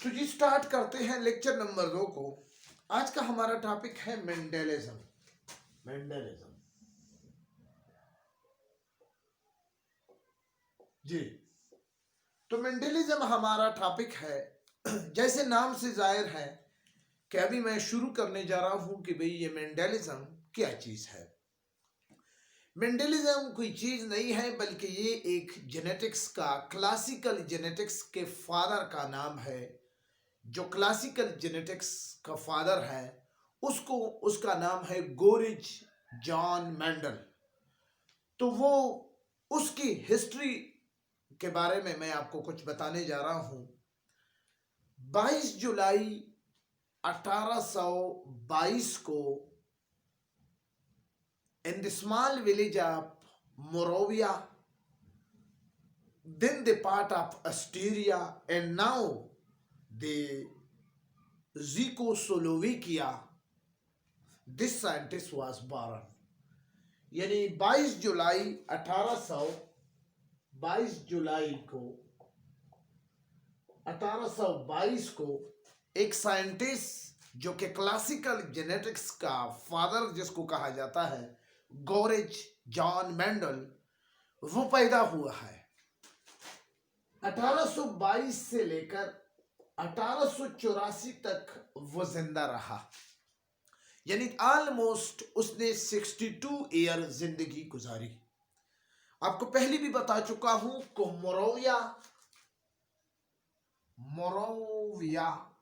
तो जी स्टार्ट करते हैं लेक्चर नंबर 2 को। आज का हमारा टॉपिक है मेंडेलिज्म। मेंडेलिज्म जी, तो मेंडेलिज्म हमारा टॉपिक है। जैसे नाम से जाहिर है कि अभी मैं शुरू करने जा रहा हूं कि भाई ये मेंडेलिज्म क्या चीज है। मेंडेलिज्म कोई चीज नहीं है, बल्कि ये एक जेनेटिक्स का, क्लासिकल जेनेटिक्स के फादर का नाम है। जो क्लासिकल जेनेटिक्स का फादर है उसका नाम है गोरिच जॉन मेंडल। तो वो उसकी हिस्ट्री के बारे में मैं आपको कुछ बताने जा रहा हूं। 22 जुलाई 1822 को in the small village of Moravia, then the part of Astyria and now the Czechoslovakia, this scientist was born। यानी 22 जुलाई 1822 को एक साइंटिस्ट जो कि क्लासिकल जेनेटिक्स का फादर जिसको कहा जाता है, गोरिच जॉन मेंडल, वो पैदा हुआ है। 1822 से लेकर 1884 तक वो जिंदा रहा, यानी ऑलमोस्ट उसने 62 ईयर जिंदगी गुजारी। आपको पहले भी बता चुका हूं कि मोरोविया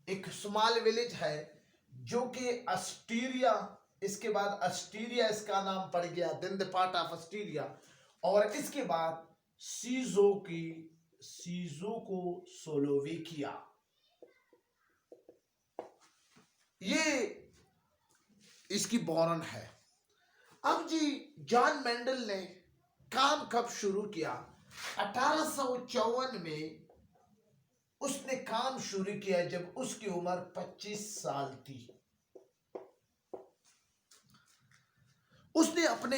एक स्मॉल विलेज है जो कि अस्टीरिया, इसके बाद अस्टीरिया इसका नाम पड़ गया, देन द पार्ट ऑफ अस्टीरिया, और इसके बाद सीजोकोस्लोवाकिया। ये इसकी बॉर्न है। अब जी जॉन मेंडल ने काम कब शुरू किया? 1854 में उसने काम शुरू किया जब उसकी उम्र 25 साल थी। उसने अपने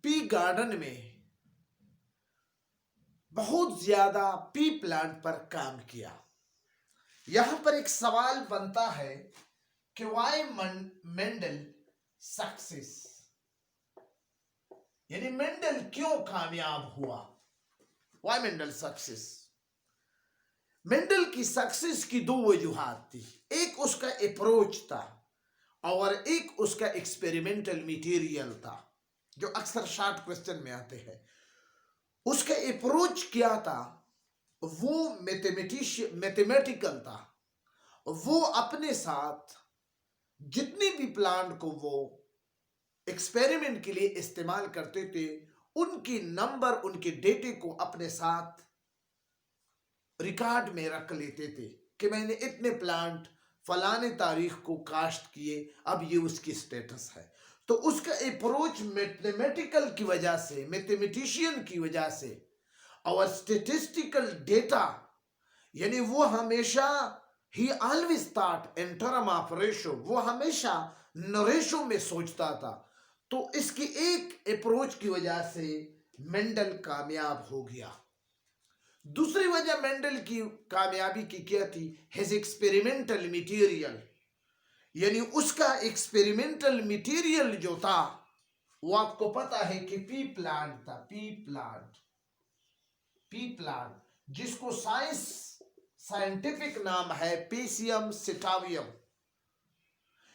पी गार्डन में बहुत ज्यादा पी प्लांट पर काम किया। यहां पर एक सवाल बनता है कि वाई मेंडल सक्सेस, यानी मेंडल क्यों कामयाब हुआ? Why Mendel success? मेंडल की सक्सेस की दो वजूहात थी। एक उसका अप्रोच था और एक उसका एक्सपेरिमेंटल मटेरियल था, जो अक्सर शॉर्ट क्वेश्चन में आते हैं। उसका अप्रोच क्या था? वो मैथमेटिकल था। वो अपने साथ जितने भी प्लांट को वो एक्सपेरिमेंट के लिए इस्तेमाल करते थे, उनकी नंबर, उनके डेटे को अपने साथ रिकॉर्ड में रख लेते थे कि मैंने इतने प्लांट फलाने तारीख को काश्त किए, अब ये उसकी स्टेटस है। तो उसका अप्रोच मैथमेटिकल की वजह से, मैथमेटिशियन की वजह से, और स्टेटिस्टिकल डेटा, यानी वो हमेशा ही always thought in term of ratio, वो हमेशा रेशो में सोचता था। तो इसकी एक अप्रोच की वजह से मेंडल कामयाब हो गया। दूसरी वजह मेंडल की कामयाबी की क्या थी? हिज एक्सपेरिमेंटल मटेरियल, यानी उसका एक्सपेरिमेंटल मटेरियल जो था, वो आपको पता है कि पी प्लांट था। पी प्लांट जिसको साइंटिफिक नाम है पेसियम सिटावियम।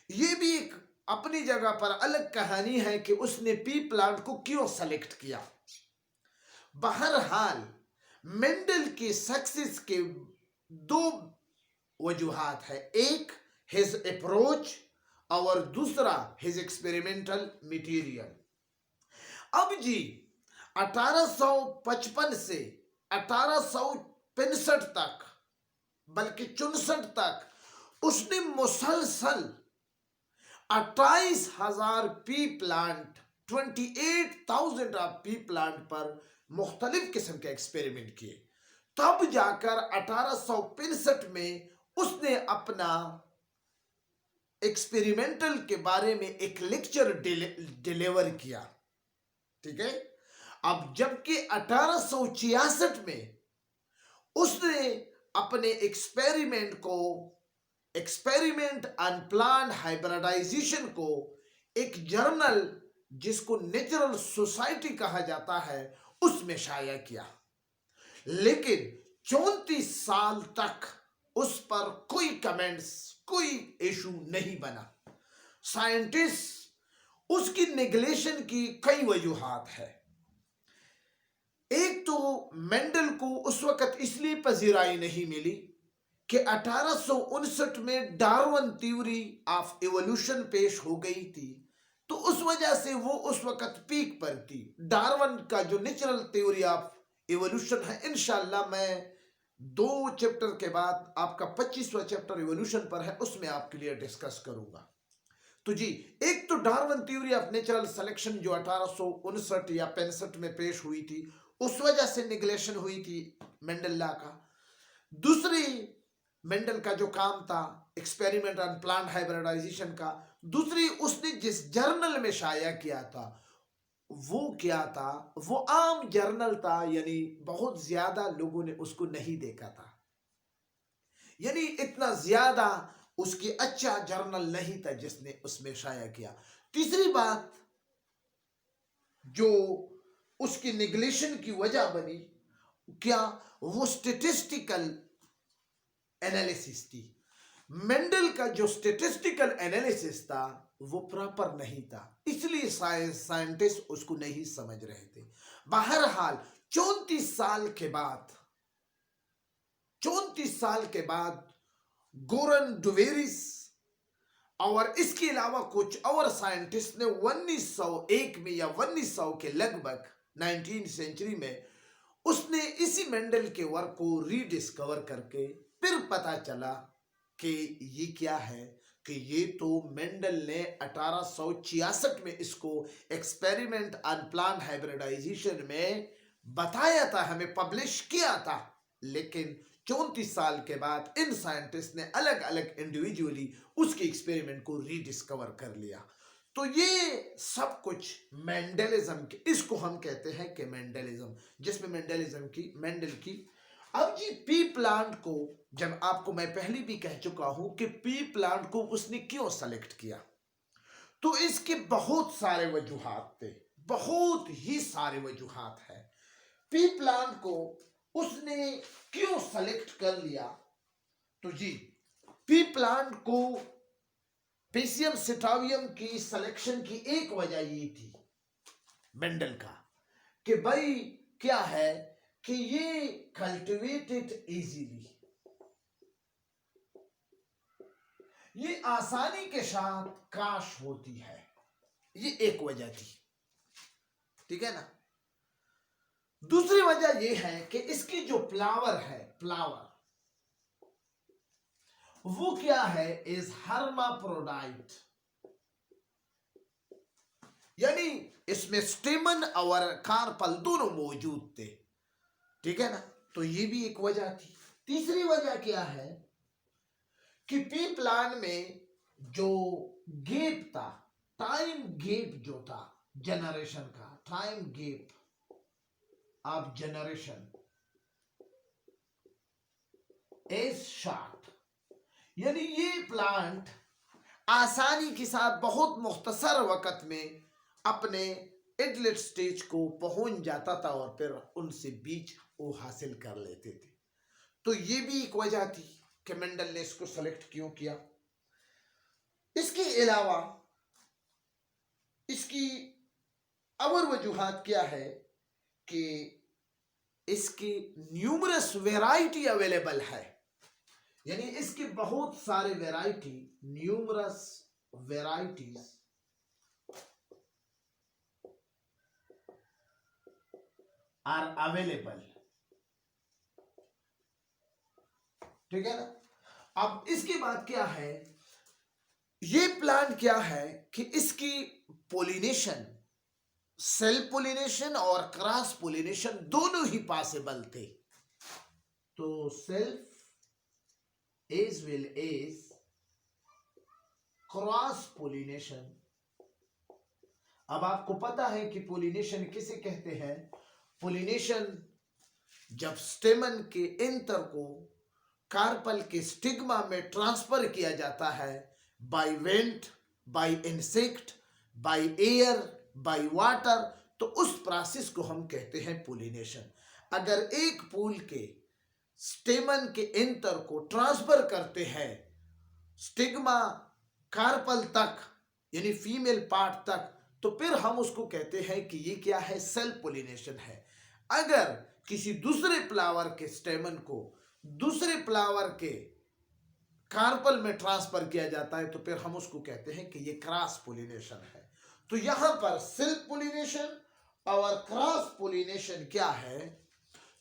ये भी एक अपनी जगह पर अलग कहानी है कि उसने पी प्लांट को क्यों सेलेक्ट किया। बहरहाल मेंडल की सक्सेस के दो वजूहात है, एक हिज अप्रोच और दूसरा हिज एक्सपेरिमेंटल मटेरियल। अब जी 1855 से 1865 तक, बल्कि 64 तक उसने मुसलसल 28,000 P plant, 28,000 of P plant पर मुख्तलिफ किस्म के एक्सपेरिमेंट किए। तब जाकर 1865 में उसने अपना एक्सपेरिमेंटल के बारे में एक लेक्चर डिलीवर किया। ठीक है। अब जबकि 1866 में उसने अपने एक्सपेरिमेंट अनप्लान्ड हाइब्रिडाइजेशन को एक जर्नल जिसको नेचुरल सोसाइटी कहा जाता है उसमें शाया किया, लेकिन 34 साल तक उस पर कोई कमेंट्स, कोई इशू नहीं बना। साइंटिस्ट उसकी नेग्लेक्शन की कई वजूहात है। एक तो मेंडल को उस वक्त इसलिए पजीराई नहीं मिली कि 1859 में डार्विन थ्योरी ऑफ इवोल्यूशन पेश हो गई थी, तो उस वजह से वो उस वक्त पीक पर थी। डार्विन का जो नेचुरल थ्योरी ऑफ इवोल्यूशन है, इंशाल्लाह मैं 2 चैप्टर के बाद आपका 25वां चैप्टर इवोल्यूशन पर है, उसमें आपके लिए डिस्कस करूंगा। तो जी, एक तो Darwin theory of natural selection जो 1859 या 65 में पेश हुई थी, उस वजह से निगलेक्शन हुई थी मेंडल का। दूसरी, मेंडल का जो काम था एक्सपेरिमेंट ऑन प्लांट हाइब्रिडाइजेशन का, दूसरी उसने जिस जर्नल में शाया किया था वो क्या था, वो आम जर्नल था, यानी बहुत ज्यादा लोगों ने उसको नहीं देखा था, यानी इतना ज्यादा उसकी अच्छा जर्नल नहीं था जिसने उसमें शाया किया। तीसरी बात जो उसकी निगलेक्शन की वजह बनी, क्या वो स्टेटिस्टिकल एनालिसिस थी। मेंडल का जो स्टेटिस्टिकल एनालिसिस था वो प्रॉपर नहीं था, इसलिए साइंटिस्ट उसको नहीं समझ रहे थे। बहरहाल 34 साल के बाद गोरन डुवेरिस और इसके अलावा कुछ और साइंटिस्ट ने 1901 में या 1900 के लगभग 19th सेंचुरी में उसने इसी मेंडल के वर्क को रीडिस्कवर करके फिर पता चला कि ये क्या है, कि ये तो मेंडल ने 1866 में इसको एक्सपेरिमेंट ऑन प्लांट हाइब्रिडाइजेशन में बताया था, हमें पब्लिश किया था, लेकिन 34 साल के बाद इन साइंटिस्ट ने अलग अलग इंडिविजुअली उसके एक्सपेरिमेंट को रीडिस्कवर कर लिया। तो ये सब कुछ मेंडलिज्म के, इसको हम कहते हैं कि मेंडलिज्म, जिसमें मेंडल की अब जी पी प्लांट को, जब आपको मैं पहले भी कह चुका हूं कि पी प्लांट को उसने क्यों सेलेक्ट किया, तो इसके बहुत सारे वजूहात थे, बहुत ही सारे वजूहात है। पी प्लांट को उसने क्यों सेलेक्ट कर लिया, तो जी पी प्लांट को पेसियम सिटावियम की सिलेक्शन की एक वजह ये थी मेंडल का कि भाई क्या है कि ये कल्टिवेटेड इजीली, ये आसानी के साथ क्रॉस होती है, ये एक वजह थी, ठीक है ना। दूसरी वजह ये है कि इसकी जो फ्लावर है, वो क्या है, इज हर्माफ्रोडाइट, यानी इसमें स्टेमन और कार्पल दोनों मौजूद थे, ठीक है ना। तो ये भी एक वजह थी। तीसरी वजह क्या है कि पी प्लान में जो गैप था, टाइम गैप जो था जनरेशन का, time gap of generation is short, यानी ये प्लांट आसानी के साथ बहुत मुख्तसर वक्त में अपने एडलेट स्टेज को पहुंच जाता था और फिर उनसे बीज वो हासिल कर लेते थे। तो ये भी एक वजह थी कि मेंडल ने इसको सेलेक्ट क्यों किया। इसके अलावा इसकी और वजूहात क्या है कि इसकी न्यूमरस वेराइटी अवेलेबल है, यानी इसकी बहुत सारे variety, numerous varieties are available, ठीक है ना। अब इसके बाद क्या है, ये प्लांट क्या है कि इसकी पोलिनेशन, सेल्फ पोलिनेशन और क्रॉस पोलिनेशन दोनों ही पॉसिबल थे। तो self as well as cross pollination. अब आपको पता है कि पोलिनेशन किसे कहते हैं। पोलिनेशन जब स्टेमन के इंतर को कार्पल के स्टिग्मा में ट्रांसफर किया जाता है by wind, by insect, by air, by water. तो उस प्रोसेस को हम कहते हैं पोलिनेशन। अगर एक फूल के स्टेमन के एंतर को ट्रांसफर करते हैं स्टिग्मा कार्पल तक, यानी फीमेल पार्ट तक, तो फिर हम उसको कहते हैं कि ये क्या है, सेल्फ पोलिनेशन है। अगर किसी दूसरे फ्लावर के स्टेमन को दूसरे फ्लावर के कार्पल में ट्रांसफर किया जाता है तो फिर हम उसको कहते हैं कि ये क्रॉस पोलिनेशन है। तो यहां पर सेल्फ पोलिनेशन और क्रॉस पोलिनेशन क्या है,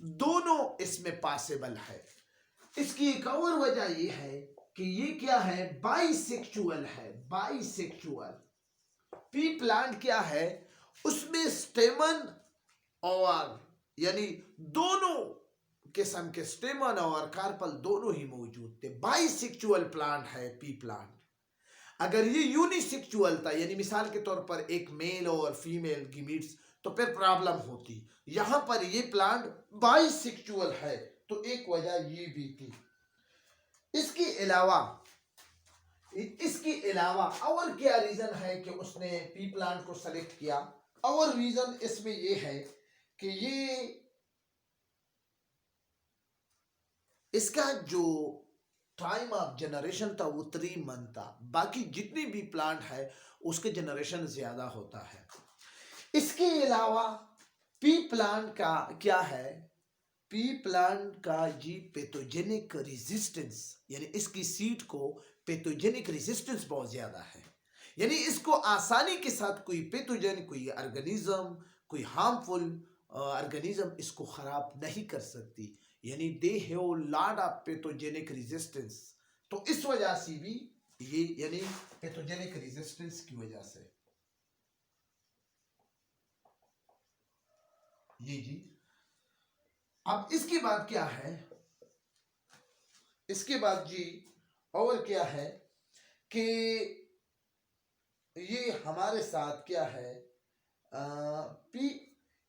दोनों इसमें पॉसिबल है। इसकी एक और वजह यह है कि ये क्या है, बाइसेक्सुअल है। बाइसेक्सुअल पी प्लांट क्या है, उसमें स्टेमन और यानी दोनों किस्म के स्टेमन और कार्पल दोनों ही मौजूद थे। बाइसेक्सुअल प्लांट है पी प्लांट। अगर ये यूनिसेक्सुअल था, यानी मिसाल के तौर पर एक मेल और फीमेल गिमिट्स, तो फिर प्रॉब्लम होती। यहां पर ये प्लांट बाइसेक्सुअल है, तो एक वजह ये भी थी। इसके अलावा और क्या रीजन है कि उसने पी प्लांट को सेलेक्ट किया? और रीजन इसमें ये है कि ये इसका जो टाइम ऑफ जनरेशन था वो 3 मंथ था। बाकी जितनी भी प्लांट है उसके जनरेशन ज्यादा होता है। इसके अलावा पी प्लांट का क्या है, पी प्लांट का जी पैथोजेनिक रेजिस्टेंस, यानी इसकी सीड को पैथोजेनिक रेजिस्टेंस बहुत ज्यादा है। यानी इसको आसानी के साथ कोई पैथोजन, कोई ऑर्गेनिज्म, कोई हार्मफुल ऑर्गेनिज्म इसको खराब नहीं कर सकती। यानी they have lot of pathogenic resistance. तो इस वजह से भी ये, यानी पैथोजेनिक रेजिस्टेंस की वजह से ये जी। अब इसके बाद क्या है, इसके बाद जी और क्या है कि ये हमारे साथ क्या है,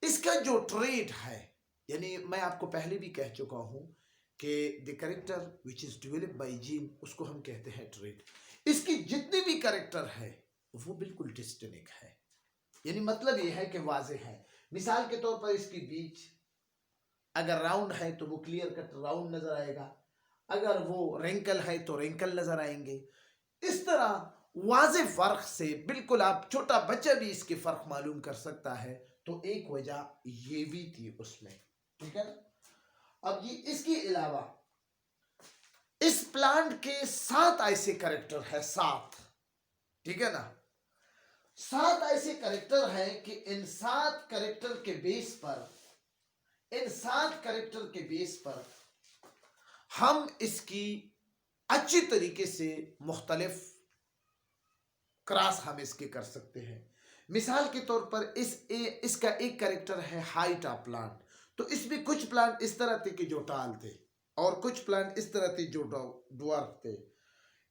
इसका जो ट्रेड है, यानी मैं आपको पहले भी कह चुका हूं कि the character which is developed by gene, उसको हम कहते हैं ट्रेड। इसकी जितनी भी कैरेक्टर है वो बिल्कुल डिस्टिंक्ट है, यानी मतलब ये है कि वाजे है। मिसाल के तौर पर इसकी बीच अगर राउंड है तो वो क्लियर कट राउंड नजर आएगा, अगर वो रिंकल है तो रिंकल नजर आएंगे। इस तरह वाजे फर्क से बिल्कुल आप छोटा बच्चा भी इसके फर्क मालूम कर सकता है। तो एक वजह ये भी थी उसमें, ठीक है ना। अब ये इसके अलावा इस प्लांट के 7 ऐसे कैरेक्टर है, 7, ठीक है ना। 7 ऐसे कैरेक्टर है कि इन 7 कैरेक्टर के बेस पर हम इसकी अच्छी तरीके से मुख्तलिफ क्रॉस हम इसके कर सकते हैं। मिसाल के तौर पर इसका एक कैरेक्टर है हाइट ऑफ प्लांट। तो इसमें कुछ प्लांट इस तरह थे कि जो टाल थे और कुछ प्लांट इस तरह थे जो ड्वार्फ थे।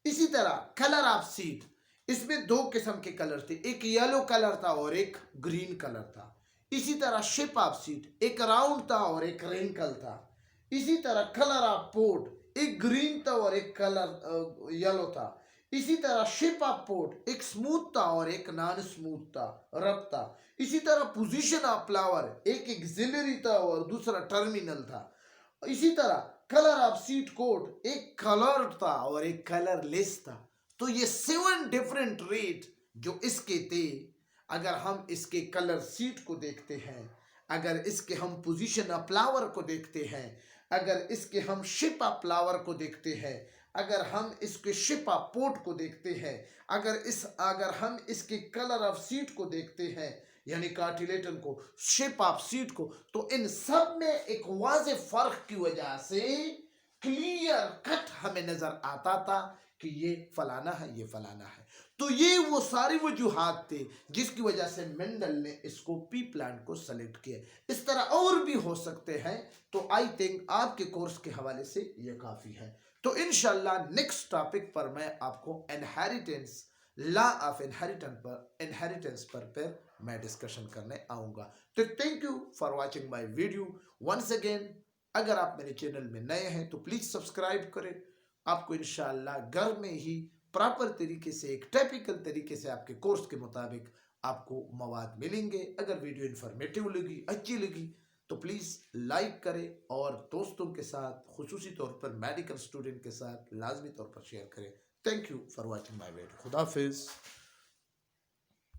इसी तरह कलर ऑफ सीड, इसमें 2 किस्म के कलर थे, एक येलो कलर था और एक ग्रीन कलर था। इसी तरह शेप ऑफ सीड, एक राउंड था और एक रिंकल था। इसी तरह कलर ऑफ पोड, एक ग्रीन था और एक कलर येलो था। इसी तरह शेप ऑफ पोड, एक स्मूथ था और एक नॉन स्मूथ था, रफ था। इसी तरह पोजीशन ऑफ फ्लावर, एक एक्सिलरी था और दूसरा टर्मिनल था। इसी तरह कलर ऑफ सीड कोट, एक कलर्ड था और एक कलरलेस था। तो ये 7 डिफरेंट रेट जो इसके थे, अगर हम इसके कलर सीड को देखते हैं, अगर इसके हम पोजीशन ऑफ फ्लावर को देखते हैं, अगर इसके हम शेप ऑफ फ्लावर को देखते हैं, अगर हम इसके शेप ऑफ पोट को देखते हैं, अगर हम इसके कलर ऑफ सीड को देखते हैं, यानी कार्टिलेटन को, शेप ऑफ सीड को, तो इन सब में एक वाज़ेह फर्क की वजह से क्लियर कट हमें नजर आता था कि ये फलाना है, ये फलाना है। तो ये वो सारी वजूहात थे जिसकी वजह से मेंडल ने इसको पी प्लांट को सेलेक्ट किया। इस तरह और भी हो सकते हैं। तो आई थिंक आपके कोर्स के हवाले से ये काफी है। तो इंशाल्लाह नेक्स्ट टॉपिक पर मैं आपको इनहेरिटेंस, लॉ ऑफ इनहेरिटेंस पर फिर मैं डिस्कशन करने आऊंगा। तो thank you for watching my video. Once again अगर आप मेरे चैनल में नए हैं तो प्लीज सब्सक्राइब करें। आपको इंशाल्लाह घर में ही प्रॉपर तरीके से, एक टिपिकल तरीके से आपके कोर्स के मुताबिक आपको मवाद मिलेंगे। अगर वीडियो इन्फॉर्मेटिव लगी, अच्छी लगी, तो प्लीज लाइक करें और दोस्तों के साथ, खुसूसी तौर पर मेडिकल स्टूडेंट के साथ लाजमी तौर पर शेयर करें। Thank you for watching my video. खुदा हाफिज।